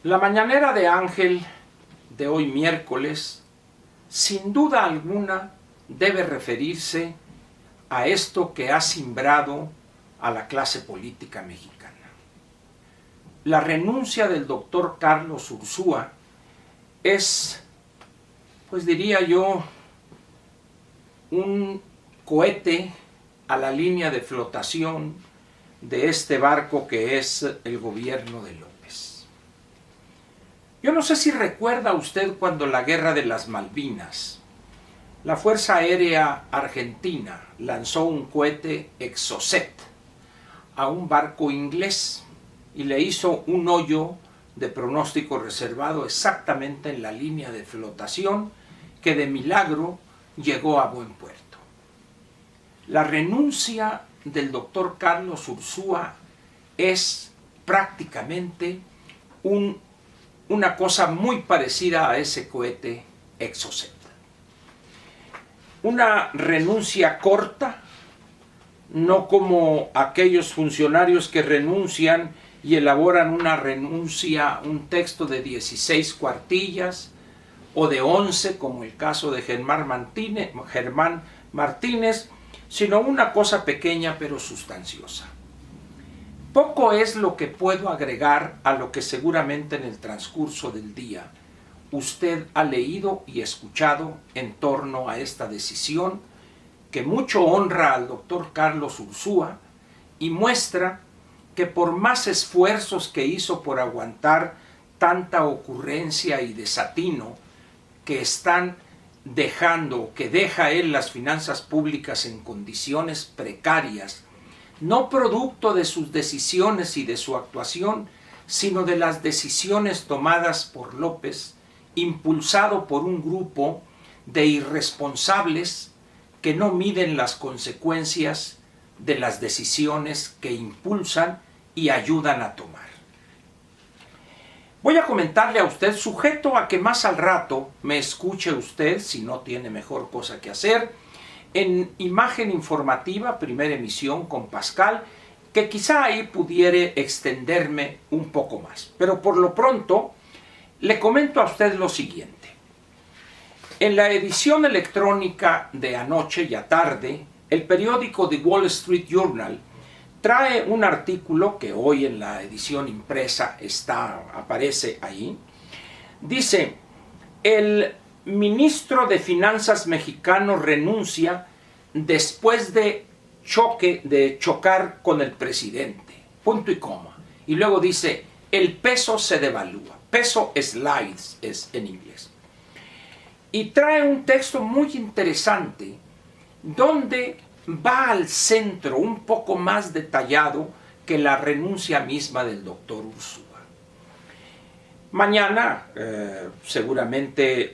La mañanera de Ángel de hoy miércoles, sin duda alguna, debe referirse a esto que ha simbrado a la clase política mexicana. La renuncia del doctor Carlos Ursúa es, pues diría yo, un cohete a la línea de flotación de este barco que es el gobierno de López. Yo no sé si recuerda usted cuando la guerra de las Malvinas, la Fuerza Aérea Argentina lanzó un cohete Exocet a un barco inglés y le hizo un hoyo de pronóstico reservado exactamente en la línea de flotación que de milagro llegó a buen puerto. La renuncia del doctor Carlos Ursúa es prácticamente una cosa muy parecida a ese cohete Exocet. Una renuncia corta, no como aquellos funcionarios que renuncian y elaboran una renuncia, un texto de 16 cuartillas o de 11, como el caso de Germán Martínez, sino una cosa pequeña pero sustanciosa. Poco es lo que puedo agregar a lo que seguramente en el transcurso del día usted ha leído y escuchado en torno a esta decisión que mucho honra al doctor Carlos Ursúa y muestra que por más esfuerzos que hizo por aguantar tanta ocurrencia y desatino que están dejando, que deja él las finanzas públicas en condiciones precarias, no producto de sus decisiones y de su actuación, sino de las decisiones tomadas por López, impulsado por un grupo de irresponsables que no miden las consecuencias de las decisiones que impulsan y ayudan a tomar. Voy a comentarle a usted, sujeto a que más al rato me escuche usted, si no tiene mejor cosa que hacer, en Imagen Informativa, primera emisión con Pascal, que quizá ahí pudiera extenderme un poco más. Pero por lo pronto, le comento a usted lo siguiente. En la edición electrónica de anoche y a tarde, el periódico The Wall Street Journal trae un artículo que hoy en la edición impresa aparece ahí. Dice, el ministro de Finanzas mexicano renuncia después de chocar con el presidente. Punto y coma. Y luego dice, el peso se devalúa. Peso slides es en inglés. Y trae un texto muy interesante donde va al centro un poco más detallado que la renuncia misma del doctor Ursúa. Mañana, seguramente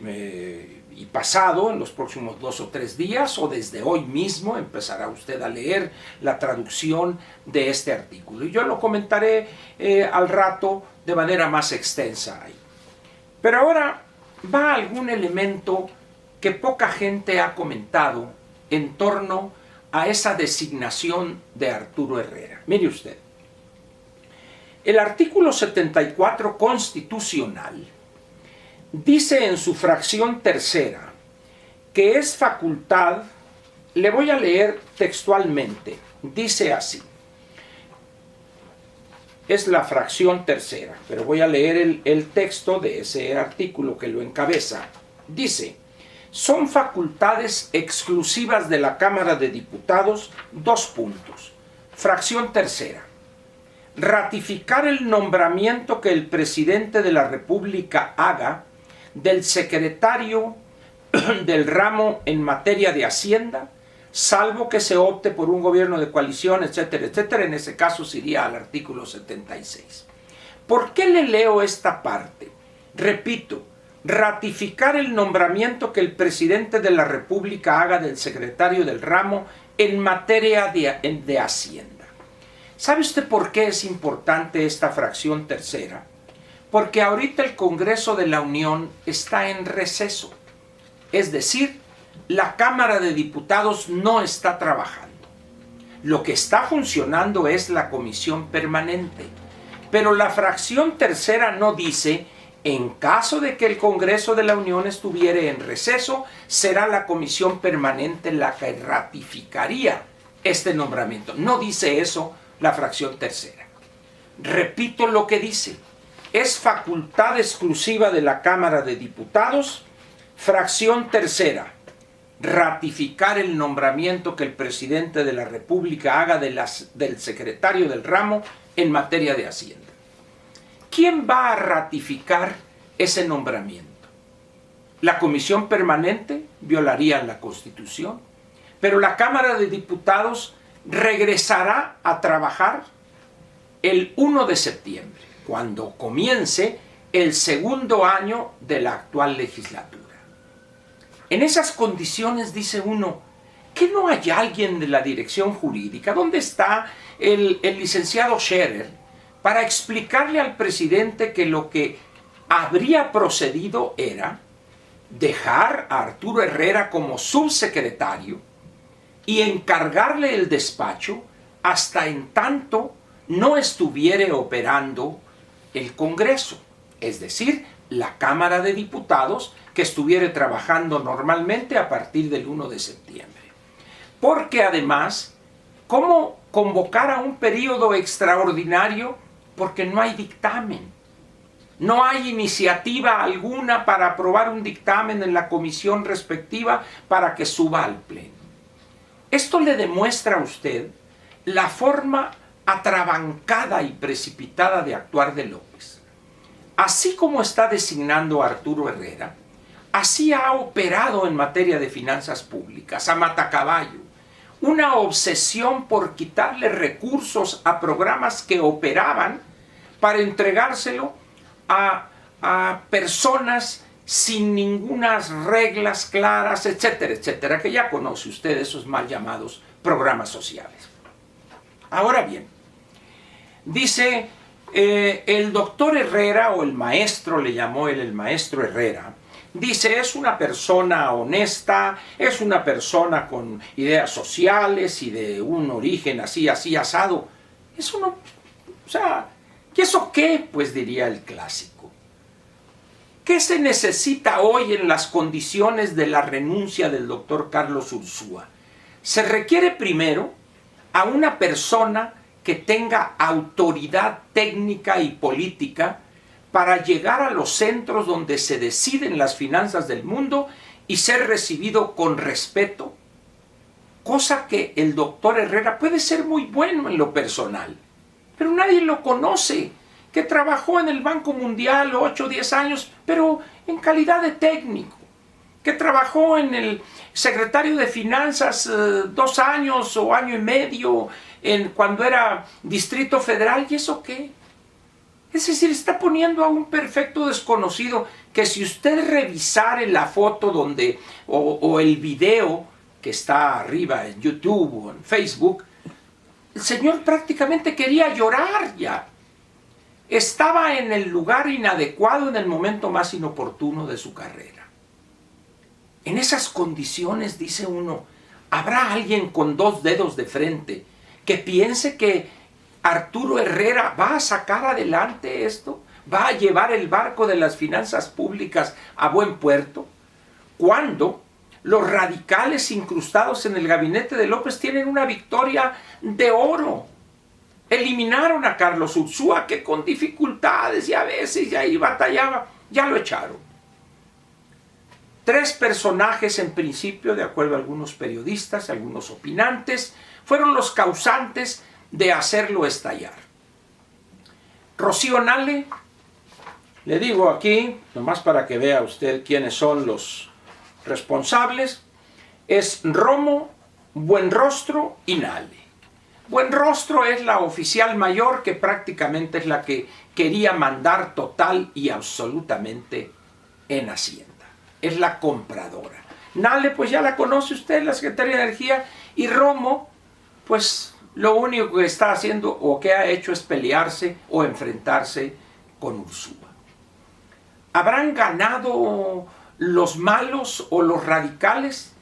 y pasado, en los próximos 2 o 3 días, o desde hoy mismo, empezará usted a leer la traducción de este artículo. Y yo lo comentaré al rato de manera más extensa ahí. Pero ahora va algún elemento que poca gente ha comentado en torno a esa designación de Arturo Herrera. Mire usted, el artículo 74 constitucional dice en su fracción tercera que es facultad, le voy a leer textualmente, dice así, es la fracción tercera, pero voy a leer el texto de ese artículo que lo encabeza. Dice, son facultades exclusivas de la Cámara de Diputados, 2 puntos. Fracción tercera. Ratificar el nombramiento que el presidente de la República haga del secretario del ramo en materia de Hacienda, salvo que se opte por un gobierno de coalición, etcétera, etcétera. En ese caso se iría al artículo 76. ¿Por qué le leo esta parte? Repito, ratificar el nombramiento que el presidente de la República haga del secretario del ramo en materia de Hacienda. ¿Sabe usted por qué es importante esta fracción tercera? Porque ahorita el Congreso de la Unión está en receso. Es decir, la Cámara de Diputados no está trabajando. Lo que está funcionando es la comisión permanente. Pero la fracción tercera no dice: en caso de que el Congreso de la Unión estuviera en receso, será la comisión permanente la que ratificaría este nombramiento. No dice eso la fracción tercera. Repito lo que dice: es facultad exclusiva de la Cámara de Diputados, fracción tercera, ratificar el nombramiento que el presidente de la República haga del secretario del ramo en materia de Hacienda. ¿Quién va a ratificar ese nombramiento? La comisión permanente violaría la Constitución, pero la Cámara de Diputados regresará a trabajar el 1 de septiembre, cuando comience el segundo año de la actual legislatura. En esas condiciones dice uno: ¿que no hay alguien de la dirección jurídica? ¿Dónde está el licenciado Scherer para explicarle al presidente que lo que habría procedido era dejar a Arturo Herrera como subsecretario y encargarle el despacho hasta en tanto no estuviera operando el Congreso, es decir, la Cámara de Diputados, que estuviera trabajando normalmente a partir del 1 de septiembre? Porque además, ¿cómo convocar a un periodo extraordinario? Porque no hay dictamen. No hay iniciativa alguna para aprobar un dictamen en la comisión respectiva para que suba al pleno. Esto le demuestra a usted la forma atrabancada y precipitada de actuar de López. Así como está designando a Arturo Herrera, así ha operado en materia de finanzas públicas, a matacaballo. Una obsesión por quitarle recursos a programas que operaban para entregárselo a personas sin ningunas reglas claras, etcétera, etcétera, que ya conoce usted esos mal llamados programas sociales. Ahora bien, dice el doctor Herrera, o el maestro, le llamó él el maestro Herrera, dice: es una persona honesta, es una persona con ideas sociales y de un origen así, así, asado. Eso no, o sea, ¿y eso qué? Pues diría el clásico. ¿Qué se necesita hoy en las condiciones de la renuncia del doctor Carlos Ursúa? Se requiere primero a una persona que tenga autoridad técnica y política para llegar a los centros donde se deciden las finanzas del mundo y ser recibido con respeto, cosa que el doctor Herrera puede ser muy bueno en lo personal, pero nadie lo conoce, que trabajó en el Banco Mundial 8 o 10 años, pero en calidad de técnico, que trabajó en el secretario de Finanzas 2 años o año y medio, cuando era Distrito Federal, ¿y eso qué? Es decir, está poniendo a un perfecto desconocido que, si usted revisara la foto donde, o el video que está arriba en YouTube o en Facebook, el señor prácticamente quería llorar ya. Estaba en el lugar inadecuado en el momento más inoportuno de su carrera. En esas condiciones, dice uno, ¿habrá alguien con 2 dedos de frente que piense que Arturo Herrera va a sacar adelante esto? ¿Va a llevar el barco de las finanzas públicas a buen puerto? Cuando los radicales incrustados en el gabinete de López tienen una victoria de oro. Eliminaron a Carlos Ursúa, que con dificultades y a veces ya ahí batallaba, ya lo echaron. 3 personajes en principio, de acuerdo a algunos periodistas, algunos opinantes, fueron los causantes de hacerlo estallar. Rocío Nale, le digo aquí, nomás para que vea usted quiénes son los responsables, es Romo, Buenrostro y Nale. Buenrostro es la oficial mayor, que prácticamente es la que quería mandar total y absolutamente en Hacienda. Es la compradora. Nale, pues ya la conoce usted, la Secretaría de Energía. Y Romo, pues lo único que está haciendo o que ha hecho es pelearse o enfrentarse con Ursúa. ¿Habrán ganado los malos o los radicales?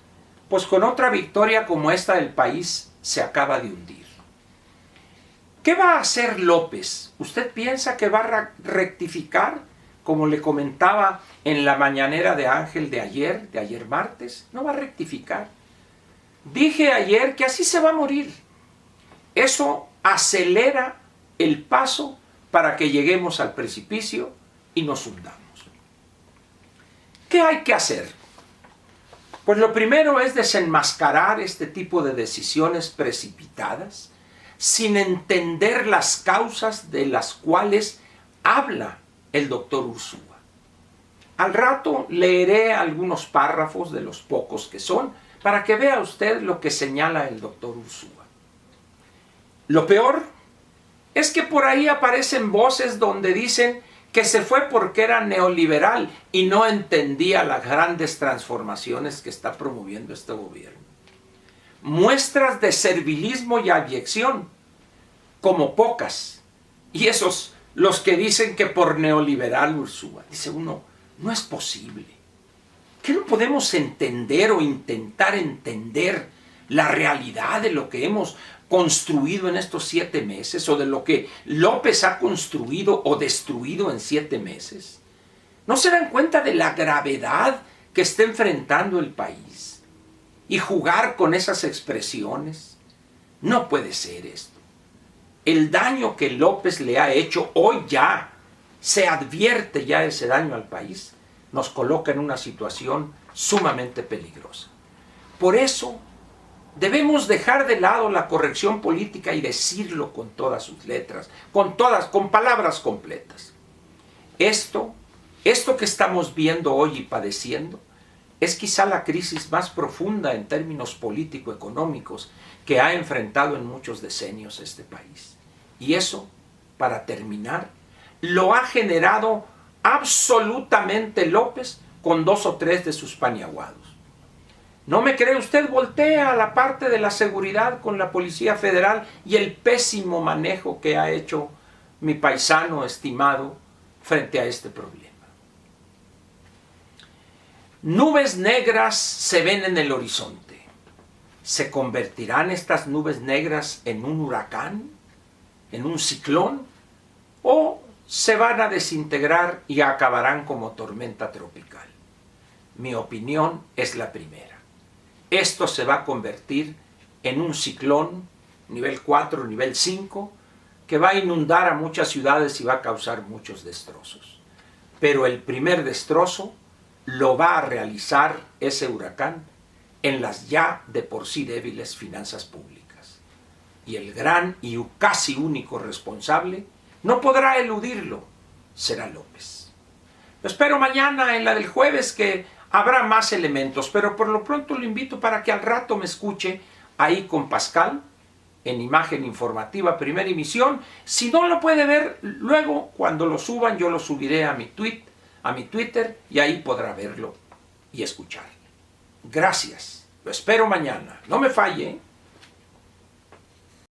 Pues con otra victoria como esta, el país se acaba de hundir. ¿Qué va a hacer López? ¿Usted piensa que va a rectificar, como le comentaba en la mañanera de Ángel de ayer martes? No va a rectificar. Dije ayer que así se va a morir. Eso acelera el paso para que lleguemos al precipicio y nos hundamos. ¿Qué hay que hacer? Pues lo primero es desenmascarar este tipo de decisiones precipitadas sin entender las causas de las cuales habla el doctor Ursúa. Al rato leeré algunos párrafos de los pocos que son para que vea usted lo que señala el doctor Ursúa. Lo peor es que por ahí aparecen voces donde dicen que se fue porque era neoliberal y no entendía las grandes transformaciones que está promoviendo este gobierno. Muestras de servilismo y abyección, como pocas. Y esos, los que dicen que por neoliberal Ursúa. Dice uno, no es posible. ¿Que no podemos entender o intentar entender la realidad de lo que hemos construido en estos 7 meses o de lo que López ha construido o destruido en 7 meses? ¿No se dan cuenta de la gravedad que está enfrentando el país? Y jugar con esas expresiones. No puede ser esto. El daño que López le ha hecho hoy ya, se advierte ya ese daño al país, nos coloca en una situación sumamente peligrosa. Por eso debemos dejar de lado la corrección política y decirlo con todas sus letras, con palabras completas. Esto que estamos viendo hoy y padeciendo es quizá la crisis más profunda en términos político-económicos que ha enfrentado en muchos decenios este país. Y eso, para terminar, lo ha generado absolutamente López con 2 o 3 de sus paniaguados. ¿No me cree usted? Voltea a la parte de la seguridad con la Policía Federal y el pésimo manejo que ha hecho mi paisano estimado frente a este problema. Nubes negras se ven en el horizonte. ¿Se convertirán estas nubes negras en un huracán? ¿En un ciclón? ¿O se van a desintegrar y acabarán como tormenta tropical? Mi opinión es la primera. Esto se va a convertir en un ciclón, nivel 4, nivel 5, que va a inundar a muchas ciudades y va a causar muchos destrozos. Pero el primer destrozo lo va a realizar ese huracán en las ya de por sí débiles finanzas públicas. Y el gran y casi único responsable no podrá eludirlo, será López. Lo espero mañana en la del jueves, que habrá más elementos, pero por lo pronto lo invito para que al rato me escuche ahí con Pascal, en Imagen Informativa, primera emisión. Si no lo puede ver, luego cuando lo suban, yo lo subiré a mi Twitter, y ahí podrá verlo y escuchar. Gracias. Lo espero mañana. No me falle, ¿eh?